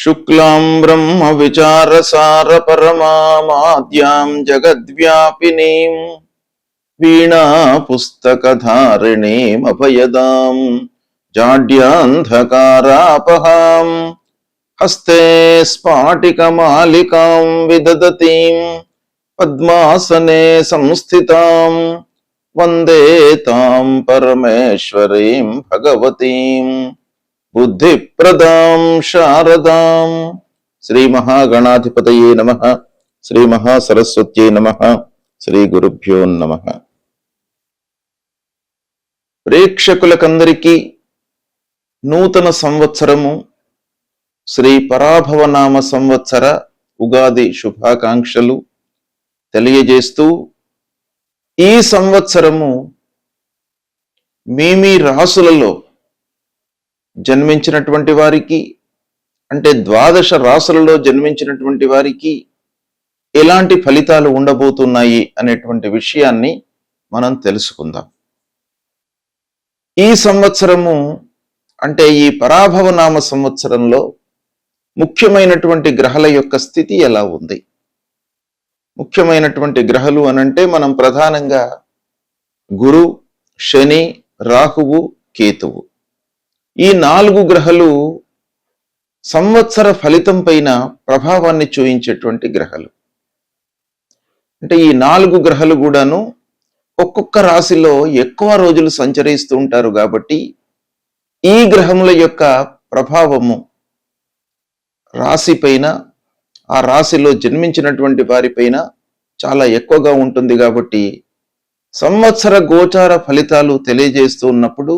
శుక్లాం బ్రహ్మ విచారసార పరమాద్యాం జగద్వ్యాపినీం వీణా పుస్తకధారిణీం అభయదాం జాడ్యాంధకారాపహాం హస్తే స్ఫాటికమాలికాం విదదతీం పద్మాసనే సంస్థితాం వందే తాం పరమేశ్వరీం భగవతీం బుద్ధిప్రదాం శారదాం. శ్రీ మహాగణాధిపతయే నమః. శ్రీ మహాసరస్వత్యై నమః. శ్రీ గురుభ్యో నమః. ప్రేక్షకులకందరికీ నూతన సంవత్సరము శ్రీ పరాభవనామ సంవత్సర ఉగాది శుభాకాంక్షలు తెలియజేస్తూ, ఈ సంవత్సరము మీ రాసులలో జన్మించినటువంటి వారికి, అంటే ద్వాదశ రాసులలో జన్మించినటువంటి వారికి ఎలాంటి ఫలితాలు ఉండబోతున్నాయి అనేటువంటి విషయాన్ని మనం తెలుసుకుందాం. ఈ సంవత్సరము అంటే ఈ పరాభవనామ సంవత్సరంలో ముఖ్యమైనటువంటి గ్రహాల యొక్క స్థితి ఎలా ఉంది? ముఖ్యమైనటువంటి గ్రహాలు అనంటే మనం ప్రధానంగా గురు, శని, రాహువు, కేతువు, ఈ 4 గ్రహాలు సంవత్సర ఫలితం పైన ప్రభావాన్ని చూయించేటువంటి గ్రహాలు. అంటే ఈ 4 గ్రహాలు కూడాను ఒక్కొక్క రాశిలో ఎక్కువ రోజులు సంచరిస్తూ ఉంటారు కాబట్టి ఈ గ్రహముల యొక్క ప్రభావము రాశి పైన, ఆ రాశిలో జన్మించినటువంటి వారిపైన చాలా ఎక్కువగా ఉంటుంది. కాబట్టి సంవత్సర గోచార ఫలితాలు తెలియజేస్తూ ఉన్నప్పుడు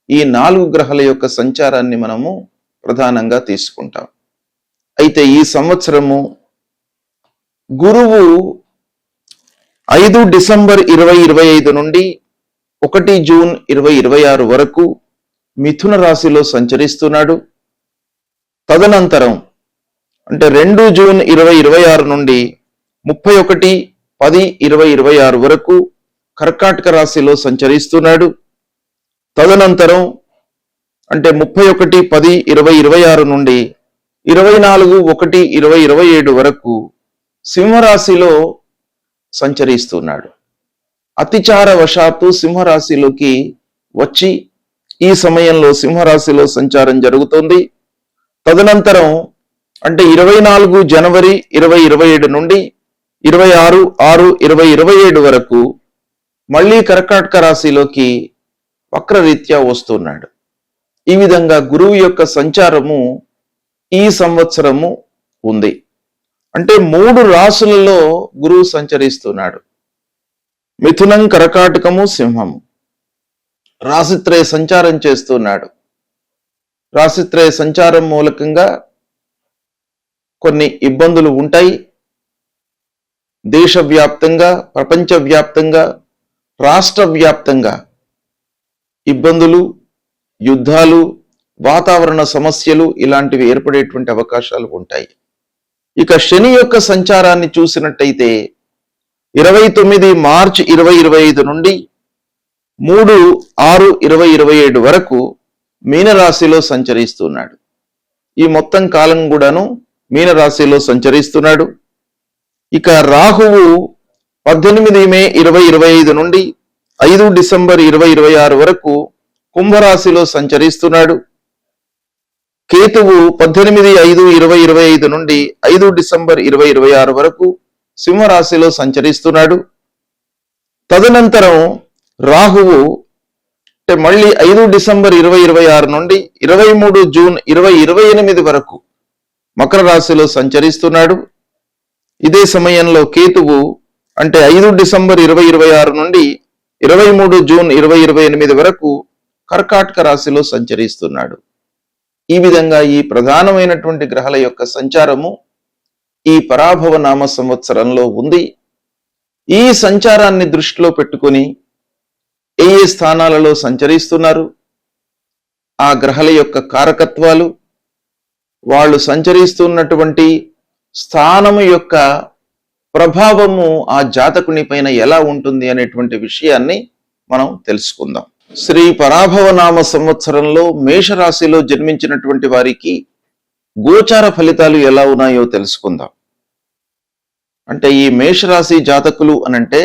ఈ 4 గ్రహాల యొక్క సంచారాన్ని మనము ప్రధానంగా తీసుకుంటాం. అయితే ఈ సంవత్సరము గురువు 5 డిసెంబర్ 2025 నుండి 1 జూన్ 2026 వరకు మిథున రాశిలో సంచరిస్తున్నాడు. తదనంతరం అంటే 2 జూన్ 2026 నుండి 31/10/2026 వరకు కర్కాటక రాశిలో సంచరిస్తున్నాడు. తదనంతరం అంటే 31/10/2026 నుండి 24/1/2027 వరకు సింహరాశిలో సంచరిస్తున్నాడు. అతిచార వశాత్తు సింహరాశిలోకి వచ్చి ఈ సమయంలో సింహరాశిలో సంచారం జరుగుతోంది. తదనంతరం అంటే 24 జనవరి 2027 నుండి 26/6/2027 వరకు మళ్ళీ కర్కాటక రాశిలోకి వక్రరీత్యా వస్తున్నాడు. ఈ విధంగా గురువు యొక్క సంచారము ఈ సంవత్సరము ఉంది. అంటే 3 రాశులలో గురువు సంచరిస్తున్నాడు. మిథునం, కర్కాటకము, సింహము రాశిత్రయ సంచారం చేస్తున్నాడు. రాశిత్రయ సంచారం మూలకంగా కొన్ని ఇబ్బందులు ఉంటాయి. దేశవ్యాప్తంగా, ప్రపంచవ్యాప్తంగా, రాష్ట్ర వ్యాప్తంగా ఇబ్బందులు, యుద్ధాలు, వాతావరణ సమస్యలు ఇలాంటివి ఏర్పడేటువంటి అవకాశాలు ఉంటాయి. ఇక శని యొక్క సంచారాన్ని చూసినట్టయితే 29 మార్చి 2025 నుండి 3/6/2027 వరకు మీనరాశిలో సంచరిస్తున్నాడు. ఈ మొత్తం కాలం కూడాను మీనరాశిలో సంచరిస్తున్నాడు. ఇక రాహువు 18 మే 2025 నుండి 5 డిసెంబర్ 2026 వరకు కుంభరాశిలో సంచరిస్తున్నాడు. కేతువు 18/5/2025 నుండి 5 డిసెంబర్ 2026 వరకు సింహరాశిలో సంచరిస్తున్నాడు. తదనంతరం రాహువు అంటే మళ్ళీ 5 డిసెంబర్ 2026 నుండి 23 జూన్ 2028 వరకు మకర రాశిలో సంచరిస్తున్నాడు. ఇదే సమయంలో కేతువు అంటే 5 డిసెంబర్ 2026 నుండి 23 జూన్ 2028 వరకు కర్కాటక రాశిలో సంచరిస్తున్నాడు. ఈ విధంగా ఈ ప్రధానమైనటువంటి గ్రహాల యొక్క సంచారము ఈ పరాభవనామ సంవత్సరంలో ఉంది. ఈ సంచారాన్ని దృష్టిలో పెట్టుకొని ఏ స్థానాలలో సంచరిస్తున్నారు, ఆ గ్రహాల యొక్క కారకత్వాలు, వాళ్ళు సంచరిస్తున్నటువంటి స్థానము యొక్క ప్రభావము ఆ జాతకుని పైన ఎలా ఉంటుంది అనేటువంటి విషయాన్ని మనం తెలుసుకుందాం. శ్రీ పరాభవనామ సంవత్సరంలో మేషరాశిలో జన్మించినటువంటి వారికి గోచార ఫలితాలు ఎలా ఉన్నాయో తెలుసుకుందాం. అంటే ఈ మేషరాశి జాతకులు అనంటే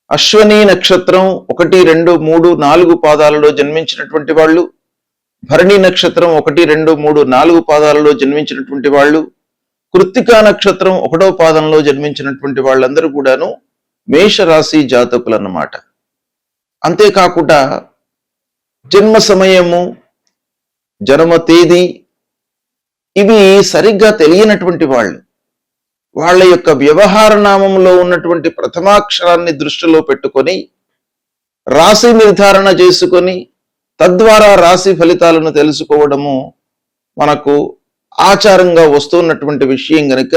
అశ్వని నక్షత్రం 1, 2, 3, 4 పాదాలలో జన్మించినటువంటి వాళ్ళు, భరణి నక్షత్రం 1, 2, 3, 4 పాదాలలో జన్మించినటువంటి వాళ్ళు, కృత్తికా నక్షత్రం 1వ పాదంలో జన్మించినటువంటి వాళ్ళందరూ కూడాను మేషరాశి జాతకులు అన్నమాట. అంతేకాకుండా జన్మ సమయము, జన్మ తేదీ ఇవి సరిగ్గా తెలియనటువంటి వాళ్ళు, వాళ్ళ యొక్క వ్యవహార నామంలో ఉన్నటువంటి ప్రథమాక్షరాన్ని దృష్టిలో పెట్టుకొని రాశి నిర్ధారణ చేసుకొని తద్వారా రాశి ఫలితాలను తెలుసుకోవడము మనకు ఆచారంగా వస్తున్నటువంటి విషయం గనుక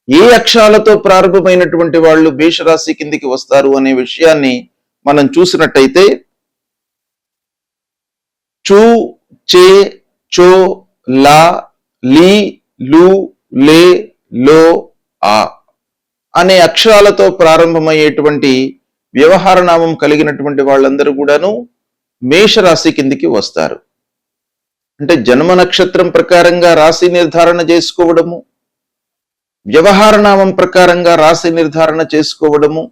ఏ అక్షరాలతో ప్రారంభమైనటువంటి వాళ్ళు మేషరాశి కిందికి వస్తారు అనే విషయాన్ని మనం చూసినట్టయితే చూ, చే, చో, లా, లీ, లు, లే, లో, ఆ అనే అక్షరాలతో ప్రారంభమయ్యేటువంటి వ్యవహార నామం కలిగినటువంటి వాళ్ళందరూ కూడాను మేషరాశి కిందికి వస్తారు. అంటే జన్మ నక్షత్రం ప్రకారంగా రాశి నిర్ధారణ చేసుకోవడము, వ్యవహార నామం ప్రకారంగా రాశి నిర్ధారణ చేసుకోవడము,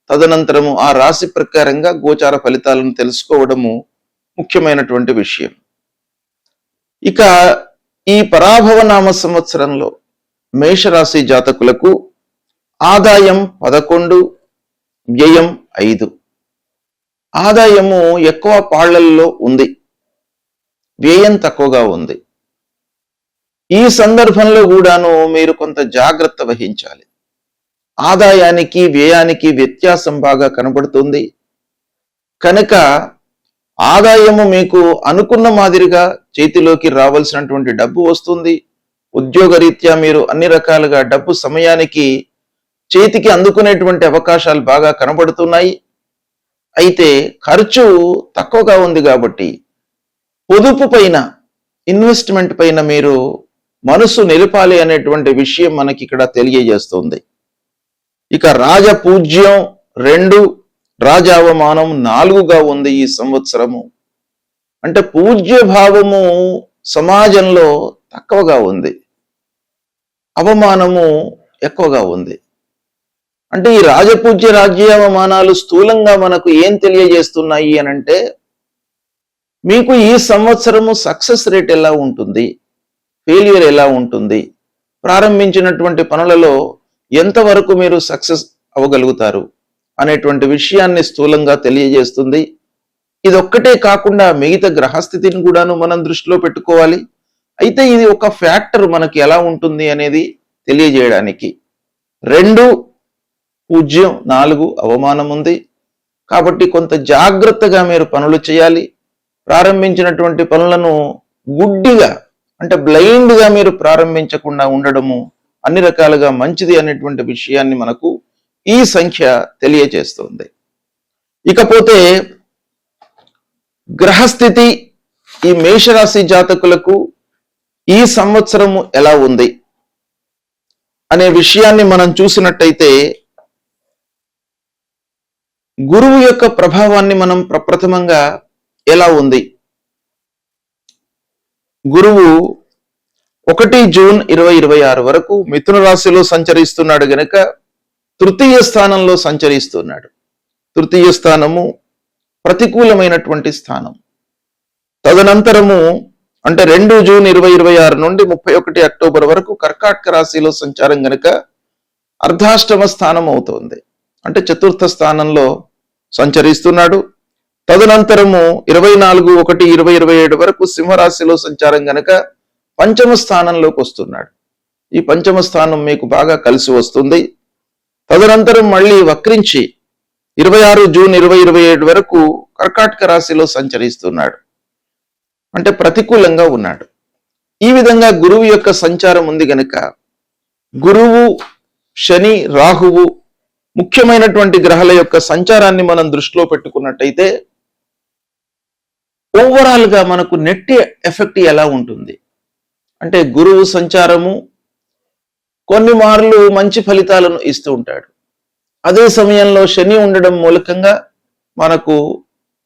తదనంతరము ఆ రాశి ప్రకారంగా గోచార ఫలితాలను తెలుసుకోవడము ముఖ్యమైనటువంటి విషయం. ఇక ఈ పరాభవ నామ సంవత్సరంలో మేషరాశి జాతకులకు ఆదాయం 11, వ్యయం 5. ఆదాయము ఎక్కువ పాళ్లల్లో ఉంది, వ్యయం తక్కువగా ఉంది. ఈ సందర్భంలో కూడాను మీరు కొంత జాగ్రత్త వహించాలి. ఆదాయానికి వ్యయానికి వ్యత్యాసం బాగా కనబడుతుంది కనుక ఆదాయము మీకు అనుకున్న మాదిరిగా చేతిలోకి రావాల్సినటువంటి డబ్బు వస్తుంది. ఉద్యోగరీత్యా మీరు అన్ని రకాలుగా డబ్బు సమయానికి చేతికి అందుకునేటువంటి అవకాశాలు బాగా కనబడుతున్నాయి. అయితే ఖర్చు తక్కువగా ఉంది కాబట్టి పొదుపు పైన, ఇన్వెస్ట్మెంట్ పైన మీరు మనసు నిలపాలి అనేటువంటి విషయం మనకి ఇక్కడ తెలియజేస్తుంది. ఇక రాజపూజ్యం 2, రాజావమానం 4గా ఉంది ఈ సంవత్సరము. అంటే పూజ్య భావము సమాజంలో తక్కువగా ఉంది, అవమానము ఎక్కువగా ఉంది. అంటే ఈ రాజపూజ్య రాజ్యావమానాలు స్థూలంగా మనకు ఏం తెలియజేస్తున్నాయి అనంటే మీకు ఈ సంవత్సరము సక్సెస్ రేట్ ఎలా ఉంటుంది, ఫెయిల్యూర్ ఎలా ఉంటుంది, ప్రారంభించినటువంటి పనులలో ఎంతవరకు మీరు సక్సెస్ అవ్వగలుగుతారు అనేటువంటి విషయాన్ని స్థూలంగా తెలియజేస్తుంది. ఇదొక్కటే కాకుండా మిగతా గ్రహస్థితిని కూడాను మనం దృష్టిలో పెట్టుకోవాలి. అయితే ఇది ఒక ఫ్యాక్టర్ మనకి ఎలా ఉంటుంది అనేది తెలియజేయడానికి. 2 పూజ్యం, 4 అవమానం ఉంది కాబట్టి కొంత జాగ్రత్తగా మీరు పనులు చేయాలి. ప్రారంభించినటువంటి పనులను గుడ్డిగా అంటే బ్లైండ్గా మీరు ప్రారంభించకుండా ఉండడము అన్ని రకాలుగా మంచిది అనేటువంటి విషయాన్ని మనకు ఈ సంఖ్య తెలియజేస్తుంది. ఇకపోతే గ్రహస్థితి ఈ మేషరాశి జాతకులకు ఈ సంవత్సరము ఎలా ఉంది అనే విషయాన్ని మనం చూసినట్టయితే గురువు యొక్క ప్రభావాన్ని మనం ప్రప్రథమంగా ఎలా ఉంది. గురువు 1 జూన్ 2026 వరకు మిథున రాశిలో సంచరిస్తున్నాడు గనక తృతీయ స్థానంలో సంచరిస్తున్నాడు. తృతీయ స్థానము ప్రతికూలమైనటువంటి స్థానం. తదనంతరము అంటే 2 జూన్ 2026 నుండి 31 అక్టోబర్ వరకు కర్కాటక రాశిలో సంచారం గనక అర్ధాష్టమ స్థానం అవుతోంది. అంటే చతుర్థ స్థానంలో సంచరిస్తున్నాడు. తదనంతరము 24/1/2027 వరకు సింహరాశిలో సంచారం గనక పంచమ స్థానంలోకి వస్తున్నాడు. ఈ పంచమ స్థానం మీకు బాగా కలిసి వస్తుంది. తదనంతరం మళ్ళీ వక్రించి 26 జూన్ 2027 వరకు కర్కాటక రాశిలో సంచరిస్తున్నాడు. అంటే ప్రతికూలంగా ఉన్నాడు. ఈ విధంగా గురువు యొక్క సంచారం ఉంది గనక గురువు, శని, రాహువు ముఖ్యమైనటువంటి గ్రహాల యొక్క సంచారాన్ని మనం దృష్టిలో పెట్టుకున్నట్టయితే ఓవరాల్ గా మనకు నెట్ ఎఫెక్ట్ ఎలా ఉంటుంది అంటే గురువు సంచారము కొన్ని మార్లు మంచి ఫలితాలను ఇస్తూ ఉంటాడు. అదే సమయంలో శని ఉండడం మూలకంగా మనకు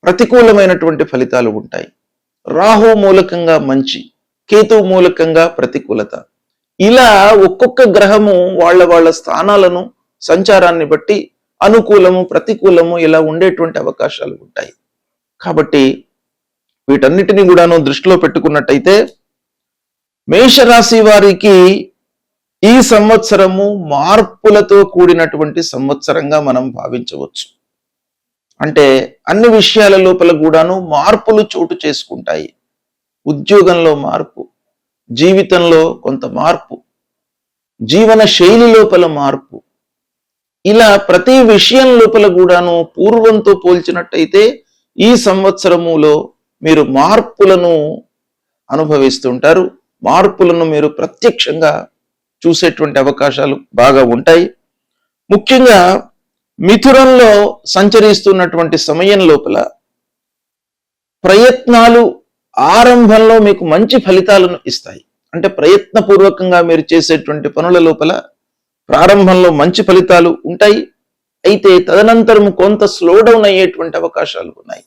ప్రతికూలమైనటువంటి ఫలితాలు ఉంటాయి. రాహు మూలకంగా మంచి, కేతువు మూలకంగా ప్రతికూలత. ఇలా ఒక్కొక్క గ్రహము వాళ్ళ స్థానాలను సంచారాన్ని బట్టి అనుకూలము ప్రతికూలము ఇలా ఉండేటువంటి అవకాశాలు ఉంటాయి. కాబట్టి వీటన్నిటిని కూడాను దృష్టిలో పెట్టుకున్నట్టయితే మేషరాశి వారికి ఈ సంవత్సరము మార్పులతో కూడినటువంటి సంవత్సరంగా మనం భావించవచ్చు. అంటే అన్ని విషయాల లోపల కూడాను మార్పులు చోటు చేసుకుంటాయి. ఉద్యోగంలో మార్పు, జీవితంలో కొంత మార్పు, జీవన శైలి లోపల మార్పు, ఇలా ప్రతి విషయం లోపల కూడాను పూర్వంతో పోల్చినట్టయితే ఈ సంవత్సరములో మీరు మార్పులను అనుభవిస్తుంటారు. మార్పులను మీరు ప్రత్యక్షంగా చూసేటువంటి అవకాశాలు బాగా ఉంటాయి. ముఖ్యంగా మిథునంలో సంచరిస్తున్నటువంటి సమయం లోపల ప్రయత్నాలు ఆరంభంలో మీకు మంచి ఫలితాలను ఇస్తాయి. అంటే ప్రయత్నపూర్వకంగా మీరు చేసేటువంటి పనుల లోపల ప్రారంభంలో మంచి ఫలితాలు ఉంటాయి. అయితే తదనంతరం కొంత స్లో డౌన్ అయ్యేటువంటి అవకాశాలు ఉన్నాయి.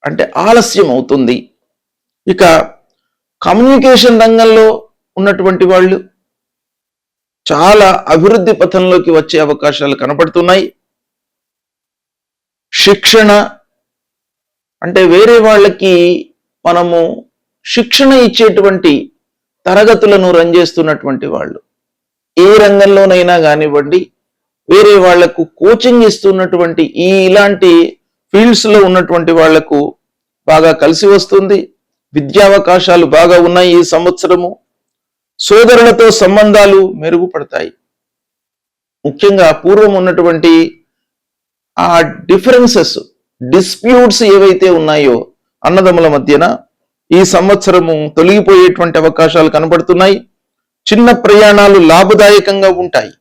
అంటే ఆలస్యం అవుతుంది. ఇక కమ్యూనికేషన్ రంగంలో ఉన్నటువంటి వాళ్ళు చాలా అభివృద్ధి పథంలోకి వచ్చే అవకాశాలు కనపడుతున్నాయి. శిక్షణ అంటే వేరే వాళ్ళకి మనము శిక్షణ ఇచ్చేటువంటి తరగతులను రన్ చేస్తున్నటువంటి వాళ్ళు, ఏ రంగంలోనైనా కానివ్వండి, వేరే వాళ్లకు కోచింగ్ ఇస్తున్నటువంటి ఇలాంటి ఫీల్డ్స్ లో ఉన్నటువంటి వాళ్లకు బాగా కలిసి వస్తుంది. విద్యావకాశాలు బాగా ఉన్నాయి ఈ సంవత్సరము. సోదరులతో సంబంధాలు మెరుగుపడతాయి. ముఖ్యంగా పూర్వం ఉన్నటువంటి ఆ డిస్ప్యూట్స్ ఏవైతే ఉన్నాయో అన్నదమ్ముల మధ్యన ఈ సంవత్సరము తొలగిపోయేటువంటి అవకాశాలు కనబడుతున్నాయి. చిన్న ప్రయాణాలు లాభదాయకంగా ఉంటాయి.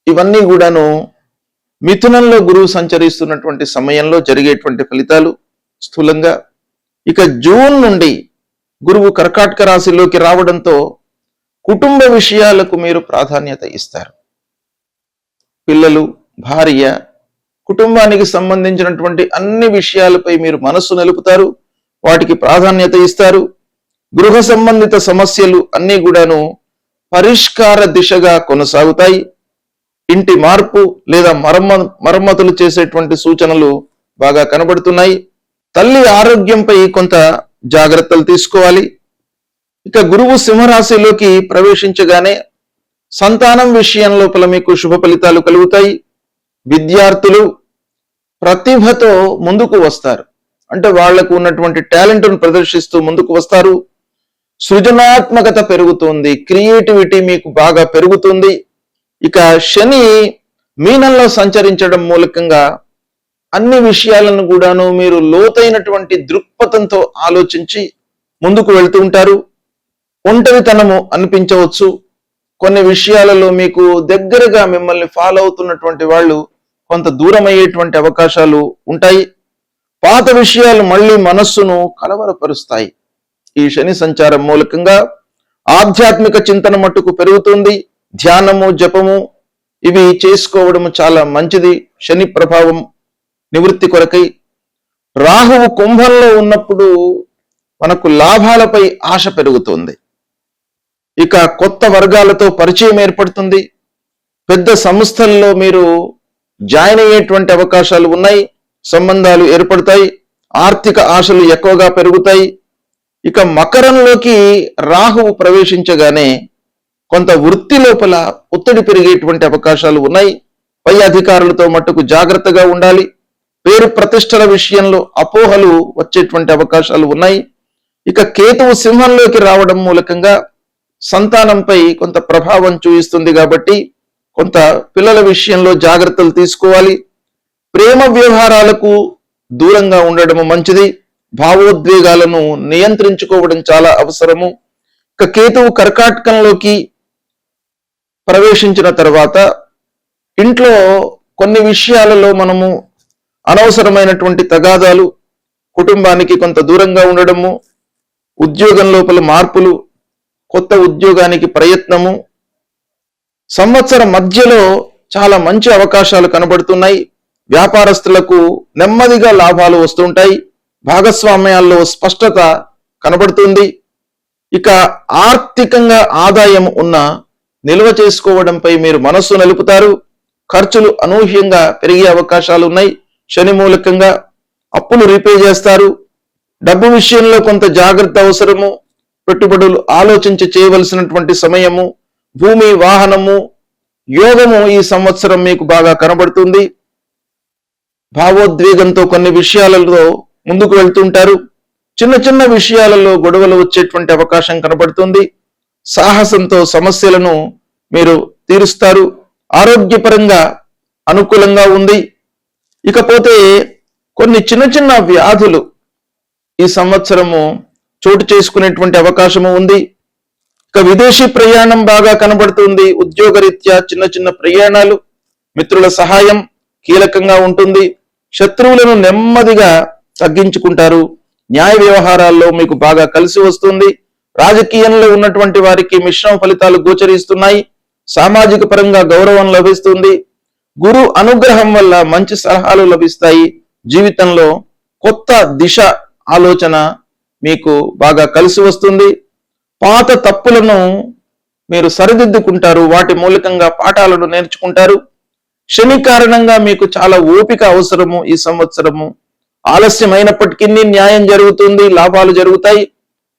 ఇవన్నీ కూడాను మిథునంలో గురువు సంచరిస్తున్నటువంటి సమయంలో జరిగేటువంటి ఫలితాలు స్థూలంగా. ఇక జూన్ నుండి గురువు కర్కాటక రాశిలోకి రావడంతో కుటుంబ విషయాలకు మీరు ప్రాధాన్యత ఇస్తారు. పిల్లలు, భార్య, కుటుంబానికి సంబంధించినటువంటి అన్ని విషయాలపై మీరు మనస్సు నిలుపుతారు, వాటికి ప్రాధాన్యత ఇస్తారు. గృహ సంబంధిత సమస్యలు అన్నీ కూడాను పరిష్కార దిశగా కొనసాగుతాయి. ఇంటి మార్పు లేదా మరమ్మతులు చేసేటువంటి సూచనలు బాగా కనబడుతున్నాయి. తల్లి ఆరోగ్యంపై కొంత జాగ్రత్తలు తీసుకోవాలి. ఇక గురువు సింహరాశిలోకి ప్రవేశించగానే సంతానం విషయం లోపల మీకు శుభ ఫలితాలు కలుగుతాయి. విద్యార్థులు ప్రతిభతో ముందుకు వస్తారు. అంటే వాళ్లకు ఉన్నటువంటి టాలెంట్ను ప్రదర్శిస్తూ ముందుకు వస్తారు. సృజనాత్మకత పెరుగుతుంది, క్రియేటివిటీ మీకు బాగా పెరుగుతుంది. ఇక శని మీనంలో సంచరించడం మూలకంగా అన్ని విషయాలను కూడాను మీరు లోతైనటువంటి దృక్పథంతో ఆలోచించి ముందుకు వెళ్తూ ఉంటారు. ఒంటరితనము అనిపించవచ్చు. కొన్ని విషయాలలో మీకు దగ్గరగా మిమ్మల్ని ఫాలో అవుతున్నటువంటి వాళ్ళు కొంత దూరం అయ్యేటువంటి అవకాశాలు ఉంటాయి. పాత విషయాలు మళ్ళీ మనస్సును కలవరపరుస్తాయి. ఈ శని సంచారం మూలకంగా ఆధ్యాత్మిక చింతన మట్టుకు పెరుగుతుంది. ధ్యానము, జపము ఇవి చేసుకోవడం చాలా మంచిది. శని ప్రభావం నివృత్తి కొరకై. రాహువు కుంభంలో ఉన్నప్పుడు మనకు లాభాలపై ఆశ పెరుగుతుంది. ఇక కొత్త వర్గాలతో పరిచయం ఏర్పడుతుంది. పెద్ద సంస్థల్లో మీరు జాయిన్ అయ్యేటువంటి అవకాశాలు ఉన్నాయి. సంబంధాలు ఏర్పడతాయి. ఆర్థిక ఆశలు ఎక్కువగా పెరుగుతాయి. ఇక మకరంలోకి రాహువు ప్రవేశించగానే కొంత వృత్తి లోపల ఒత్తిడి పెరిగేటువంటి అవకాశాలు ఉన్నాయి. పై అధికారులతో మట్టుకు జాగ్రత్తగా ఉండాలి. పేరు ప్రతిష్టల విషయంలో అపోహలు వచ్చేటువంటి అవకాశాలు ఉన్నాయి. ఇక కేతువు సింహంలోకి రావడం మూలకంగా సంతానంపై కొంత ప్రభావం చూపిస్తుంది. కాబట్టి కొంత పిల్లల విషయంలో జాగ్రత్తలు తీసుకోవాలి. ప్రేమ వ్యవహారాలకు దూరంగా ఉండడం మంచిది. భావోద్వేగాలను నియంత్రించుకోవడం చాలా అవసరము. ఇక కేతువు కర్కాటకంలోకి ప్రవేశించిన తర్వాత ఇంట్లో కొన్ని విషయాలలో మనము అనవసరమైనటువంటి తగాదాలు, కుటుంబానికి కొంత దూరంగా ఉండడము, ఉద్యోగం లోపల మార్పులు, కొత్త ఉద్యోగానికి ప్రయత్నము, సంవత్సరం మధ్యలో చాలా మంచి అవకాశాలు కనబడుతున్నాయి. వ్యాపారస్తులకు నెమ్మదిగా లాభాలు వస్తుంటాయి. భాగస్వామ్యాల్లో స్పష్టత కనబడుతుంది. ఇక ఆర్థికంగా ఆదాయం ఉన్న నిల్వ చేసుకోవడంపై మీరు మనస్సు నిలుపుతారు. ఖర్చులు అనూహ్యంగా పెరిగే అవకాశాలు ఉన్నాయి. శని మూలకంగా అప్పులు రీపే చేస్తారు. డబ్బు విషయంలో కొంత జాగ్రత్త అవసరము. పెట్టుబడులు ఆలోచించి చేయవలసినటువంటి సమయము. భూమి, వాహనము, యోగము ఈ సంవత్సరం మీకు బాగా కనబడుతుంది. భావోద్వేగంతో కొన్ని విషయాలలో ముందుకు వెళ్తుంటారు. చిన్న చిన్న విషయాలలో గొడవలు వచ్చేటువంటి అవకాశం కనబడుతుంది. సాహసంతో సమస్యలను మీరు తీరుస్తారు. ఆరోగ్యపరంగా అనుకూలంగా ఉంది. ఇకపోతే కొన్ని చిన్న చిన్న వ్యాధులు ఈ సంవత్సరము చోటు చేసుకునేటువంటి అవకాశము ఉంది. ఇక విదేశీ ప్రయాణం బాగా కనబడుతుంది. ఉద్యోగరీత్యా చిన్న చిన్న ప్రయాణాలు, మిత్రుల సహాయం కీలకంగా ఉంటుంది. శత్రువులను నెమ్మదిగా తగ్గించుకుంటారు. న్యాయ వ్యవహారాల్లో మీకు బాగా కలిసి వస్తుంది. రాజకీయంలో ఉన్నటువంటి వారికి మిశ్రమ ఫలితాలు గోచరిస్తున్నాయి. సామాజిక పరంగా గౌరవం లభిస్తుంది. గురు అనుగ్రహం వల్ల మంచి సలహాలు లభిస్తాయి. జీవితంలో కొత్త దిశ ఆలోచన మీకు బాగా కలిసి వస్తుంది. పాత తప్పులను మీరు సరిదిద్దుకుంటారు. వాటి మూలకంగా పాఠాలను నేర్చుకుంటారు. శని కారణంగా మీకు చాలా ఓపిక అవసరము. ఈ సంవత్సరము ఆలస్యమైనప్పటికీ న్యాయం జరుగుతుంది, లాభాలు జరుగుతాయి.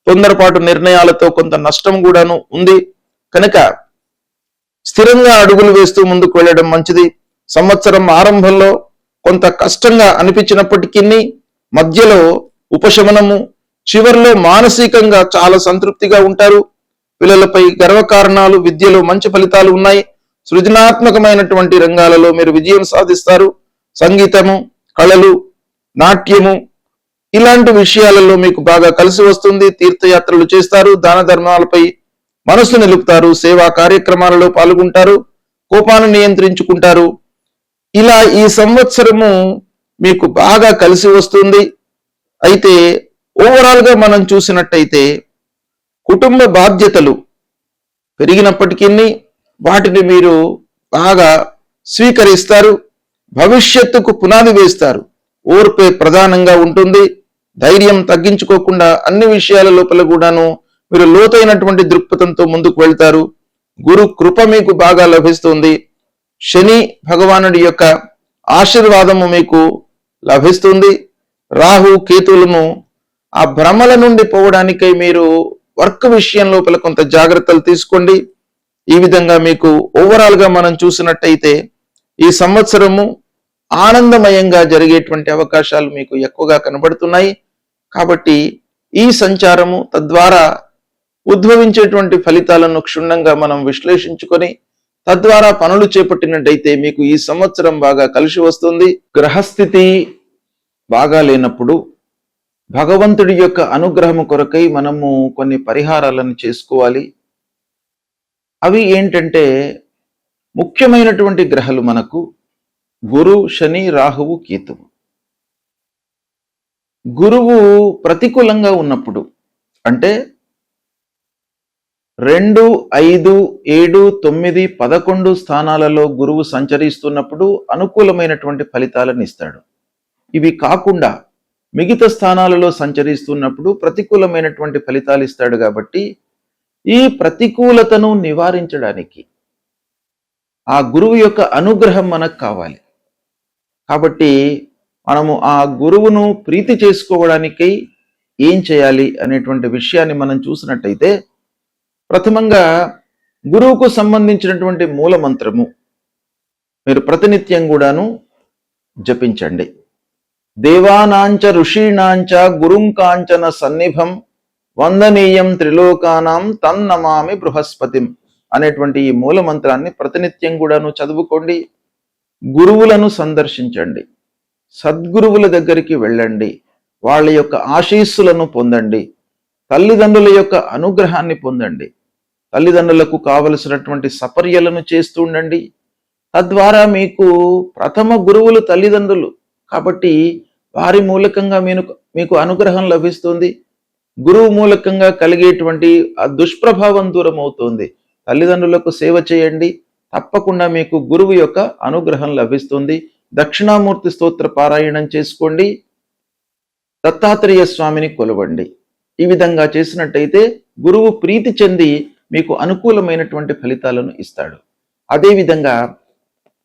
తొందరపాటు నిర్ణయాలతో కొంత నష్టం కూడాను ఉంది. కనుక స్థిరంగా అడుగులు వేస్తూ ముందుకు వెళ్ళడం మంచిది. సంవత్సరం ఆరంభంలో కొంత కష్టంగా అనిపించినప్పటికీ మధ్యలో ఉపశమనము, చివరిలో మానసికంగా చాలా సంతృప్తిగా ఉంటారు. పిల్లలపై గర్వకారణాలు, విద్యలో మంచి ఫలితాలు ఉన్నాయి. సృజనాత్మకమైనటువంటి రంగాలలో మీరు విజయం సాధిస్తారు. సంగీతము, కళలు, నాట్యము ఇలాంటి విషయాలలో మీకు బాగా కలిసి వస్తుంది. తీర్థయాత్రలు చేస్తారు. దాన ధర్మాలపై మనసు నిలుపుతారు. సేవా కార్యక్రమాలలో పాల్గొంటారు. కోపాన్ని నియంత్రించుకుంటారు. ఇలా ఈ సంవత్సరము మీకు బాగా కలిసి వస్తుంది. అయితే ఓవరాల్ గా మనం చూసినట్టయితే కుటుంబ బాధ్యతలు పెరిగినప్పటికీ వాటిని మీరు బాగా స్వీకరిస్తారు. భవిష్యత్తుకు పునాది వేస్తారు. ఓర్పే ప్రధానంగా ఉంటుంది. ధైర్యం తగ్గించుకోకుండా అన్ని విషయాల లోపల కూడాను మీరు లోతైనటువంటి దృక్పథంతో ముందుకు వెళ్తారు. గురు కృప మీకు బాగా లభిస్తుంది. శని భగవానుడి యొక్క ఆశీర్వాదము మీకు లభిస్తుంది. రాహు కేతువులను ఆ భ్రమల నుండి పోవడానికై మీరు వర్క్ విషయం లోపల కొంత జాగ్రత్తలు తీసుకోండి. ఈ విధంగా మీకు ఓవరాల్ గా మనం చూసినట్టయితే ఈ సంవత్సరము ఆనందమయంగా జరిగేటువంటి అవకాశాలు మీకు ఎక్కువగా కనబడుతున్నాయి. కాబట్టి ఈ సంచారము తద్వారా ఉద్భవించేటువంటి ఫలితాలను క్షుణ్ణంగా మనం విశ్లేషించుకొని తద్వారా పనులు చేపట్టినట్టయితే మీకు ఈ సంవత్సరం బాగా కలిసి వస్తుంది. గ్రహస్థితి బాగా లేనప్పుడు భగవంతుడి యొక్క అనుగ్రహము కొరకై మనము కొన్ని పరిహారాలను చేసుకోవాలి. అవి ఏంటంటే ముఖ్యమైనటువంటి గ్రహాలు మనకు గురు, శని, రాహువు, కేతువు. గురువు ప్రతికూలంగా ఉన్నప్పుడు అంటే 2, 5, 7, 9, 11 స్థానాలలో గురువు సంచరిస్తున్నప్పుడు అనుకూలమైనటువంటి ఫలితాలను ఇస్తాడు. ఇవి కాకుండా మిగతా స్థానాలలో సంచరిస్తున్నప్పుడు ప్రతికూలమైనటువంటి ఫలితాలు ఇస్తాడు. కాబట్టి ఈ ప్రతికూలతను నివారించడానికి ఆ గురువు యొక్క అనుగ్రహం మనకు కావాలి. కాబట్టి మనము ఆ గురువును ప్రీతి చేసుకోవడానికై ఏం చేయాలి అనేటువంటి విషయాన్ని మనం చూసినట్టయితే ప్రథమంగా గురువుకు సంబంధించినటువంటి మూల మంత్రము మీరు ప్రతినిత్యం కూడాను జపించండి. దేవానాంచ ఋషీణాంచ గురుంకాంచన సన్నిభం వందనీయం త్రిలోకానాం తన్నమామి బృహస్పతిం అనేటువంటి ఈ మూల మంత్రాన్ని ప్రతినిత్యం కూడాను చదువుకోండి. గురువులను సందర్శించండి. సద్గురువుల దగ్గరికి వెళ్ళండి. వాళ్ళ యొక్క ఆశీస్సులను పొందండి. తల్లిదండ్రుల యొక్క అనుగ్రహాన్ని పొందండి. తల్లిదండ్రులకు కావలసినటువంటి సపర్యలను చేస్తూ ఉండండి. తద్వారా మీకు ప్రథమ గురువులు తల్లిదండ్రులు కాబట్టి వారి మూలకంగా మీకు అనుగ్రహం లభిస్తుంది. గురువు మూలకంగా కలిగేటువంటి ఆ దుష్ప్రభావం దూరం అవుతుంది. తల్లిదండ్రులకు సేవ చేయండి. తప్పకుండా మీకు గురువు యొక్క అనుగ్రహం లభిస్తుంది. దక్షిణామూర్తి స్తోత్ర పారాయణం చేసుకోండి. దత్తాత్రేయ స్వామిని కొలవండి. ఈ విధంగా చేసినట్టయితే గురువు ప్రీతి చెంది మీకు అనుకూలమైనటువంటి ఫలితాలను ఇస్తాడు. అదేవిధంగా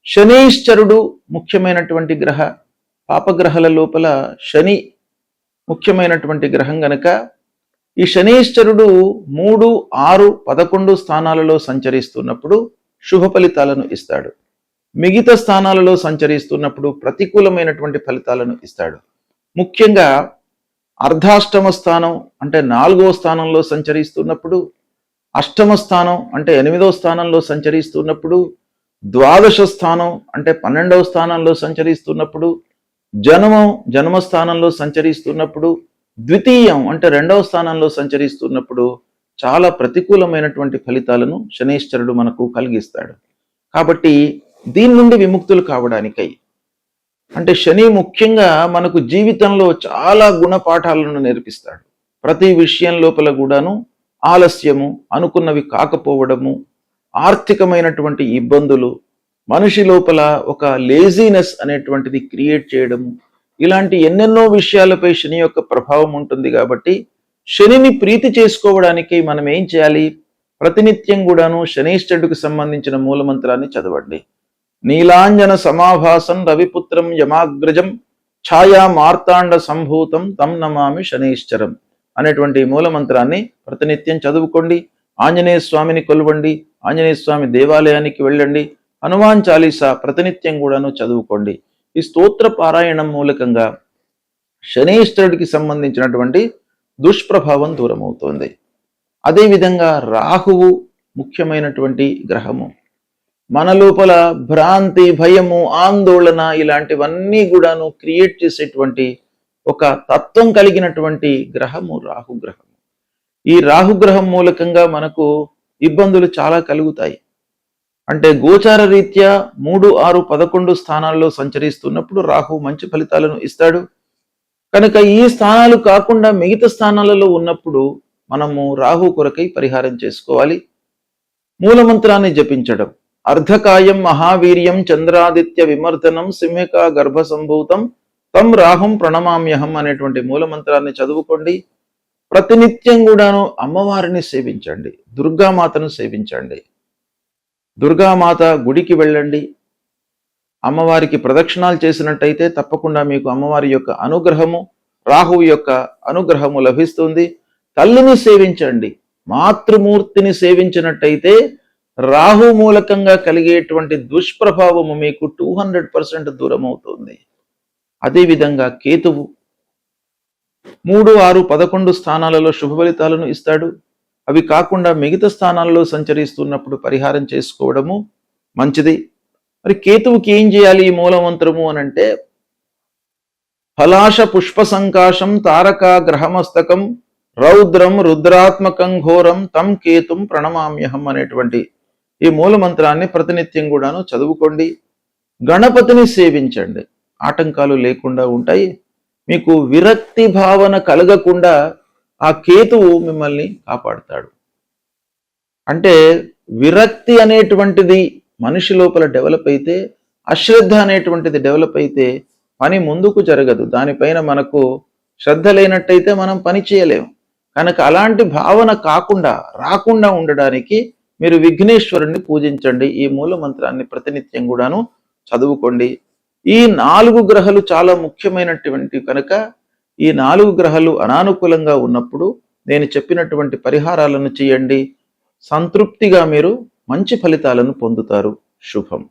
శనీశ్వరుడు ముఖ్యమైనటువంటి గ్రహ, పాపగ్రహాల లోపల శని ముఖ్యమైనటువంటి గ్రహం గనక ఈ శనీశ్వరుడు 3, 6, 11 స్థానాలలో సంచరిస్తున్నప్పుడు శుభ ఫలితాలను ఇస్తాడు. మిగతా స్థానాలలో సంచరిస్తున్నప్పుడు ప్రతికూలమైనటువంటి ఫలితాలను ఇస్తాడు. ముఖ్యంగా అర్ధాష్టమ స్థానం అంటే 4వ స్థానంలో సంచరిస్తున్నప్పుడు, అష్టమ స్థానం అంటే 8వ స్థానంలో సంచరిస్తున్నప్పుడు, ద్వాదశ స్థానం అంటే 12వ స్థానంలో సంచరిస్తున్నప్పుడు, జన్మ స్థానంలో సంచరిస్తున్నప్పుడు, ద్వితీయం అంటే 2వ స్థానంలో సంచరిస్తున్నప్పుడు చాలా ప్రతికూలమైనటువంటి ఫలితాలను శనీశ్వరుడు మనకు కలిగిస్తాడు. కాబట్టి దీని నుండి విముక్తులు కావడానికై అంటే శని ముఖ్యంగా మనకు జీవితంలో చాలా గుణపాఠాలను నేర్పిస్తాడు. ప్రతి విషయం లోపల కూడాను ఆలస్యము, అనుకున్నవి కాకపోవడము, ఆర్థికమైనటువంటి ఇబ్బందులు, మనిషి లోపల ఒక లేజీనెస్ అనేటువంటిది క్రియేట్ చేయడము, ఇలాంటి ఎన్నెన్నో విషయాలపై శని యొక్క ప్రభావం ఉంటుంది. కాబట్టి శనిని ప్రీతి చేసుకోవడానికి మనం ఏం చేయాలి? ప్రతినిత్యం కూడాను శనీశ్వరుడికి సంబంధించిన మూలమంత్రాన్ని చదవండి. నీలాంజన సమాభాసం రవిపుత్రం యమాగ్రజం ఛాయా మార్తాండ సంభూతం తం నమామి శనీశ్వరం అనేటువంటి మూలమంత్రాన్ని ప్రతినిత్యం చదువుకోండి. ఆంజనేయ స్వామిని కొలవండి, ఆంజనేయ స్వామి దేవాలయానికి వెళ్ళండి, హనుమాన్ చాలీసా ప్రతినిత్యం కూడాను చదువుకోండి. ఈ స్తోత్ర పారాయణం మూలకంగా శనీశ్వరుడికి సంబంధించినటువంటి దుష్ప్రభావం దూరమవుతోంది. అదేవిధంగా రాహువు ముఖ్యమైనటువంటి గ్రహము. మన లోపల భ్రాంతి, భయము, ఆందోళన ఇలాంటివన్నీ కూడాను క్రియేట్ చేసేటువంటి ఒక తత్వం కలిగినటువంటి గ్రహము రాహుగ్రహము. ఈ రాహుగ్రహం మూలకంగా మనకు ఇబ్బందులు చాలా కలుగుతాయి. అంటే గోచార రీత్యా 3, 6, 11 స్థానాల్లో సంచరిస్తున్నప్పుడు రాహు మంచి ఫలితాలను ఇస్తాడు. కనుక ఈ స్థానాలు కాకుండా మిగతా స్థానాలలో ఉన్నప్పుడు మనము రాహు కొరకై పరిహారం చేసుకోవాలి. మూలమంత్రాన్ని జపించడం. అర్ధకాయం మహావీర్యం చంద్రాదిత్య విమర్దనం సింహిక గర్భ సంభూతం తం రాహుం ప్రణమామ్యహం అనేటువంటి మూలమంత్రాన్ని చదువుకోండి. ప్రతినిత్యం కూడాను అమ్మవారిని సేవించండి, దుర్గామాతను సేవించండి. దుర్గామాత గుడికి వెళ్ళండి. అమ్మవారికి ప్రదక్షిణాలు చేసినట్టయితే తప్పకుండా మీకు అమ్మవారి యొక్క అనుగ్రహము, రాహువు యొక్క అనుగ్రహము లభిస్తుంది. తల్లిని సేవించండి. మాతృమూర్తిని సేవించినట్టయితే రాహు మూలకంగా కలిగేటువంటి దుష్ప్రభావము మీకు 200% దూరం అవుతుంది. అదేవిధంగా కేతువు 3, 6, 11 స్థానాలలో శుభ ఫలితాలను ఇస్తాడు. అవి కాకుండా మిగతా స్థానాలలో సంచరిస్తున్నప్పుడు పరిహారం చేసుకోవడము మంచిది. మరి కేతువుకి ఏం చేయాలి ఈ మూలమంత్రము అనంటే, ఫలాశ పుష్ప సంకాశం తారక గ్రహమస్తకం రౌద్రం రుద్రాత్మకం ఘోరం తం కేతుం ప్రణమామ్యహం అనేటువంటి ఈ మూలమంత్రాన్ని ప్రతినిత్యం కూడాను చదువుకోండి. గణపతిని సేవించండి. ఆటంకాలు లేకుండా ఉంటాయి. మీకు విరక్తి భావన కలగకుండా ఆ కేతువు మిమ్మల్ని కాపాడుతాడు. అంటే విరక్తి అనేటువంటిది మనిషి లోపల డెవలప్ అయితే, అశ్రద్ధ అనేటువంటిది డెవలప్ అయితే పని ముందుకు జరగదు. దానిపైన మనకు శ్రద్ధ లేనట్టయితే మనం పని చేయలేము. కనుక అలాంటి భావన రాకుండా ఉండడానికి మీరు విఘ్నేశ్వరుణ్ణి పూజించండి. ఈ మూల మంత్రాన్ని ప్రతినిత్యం కూడాను చదువుకోండి. ఈ 4 గ్రహాలు చాలా ముఖ్యమైనటువంటి కనుక ఈ 4 గ్రహాలు అనానుకూలంగా ఉన్నప్పుడు నేను చెప్పినటువంటి పరిహారాలను చేయండి. సంతృప్తిగా మీరు మంచి ఫలితాలను పొందుతారు. శుభం.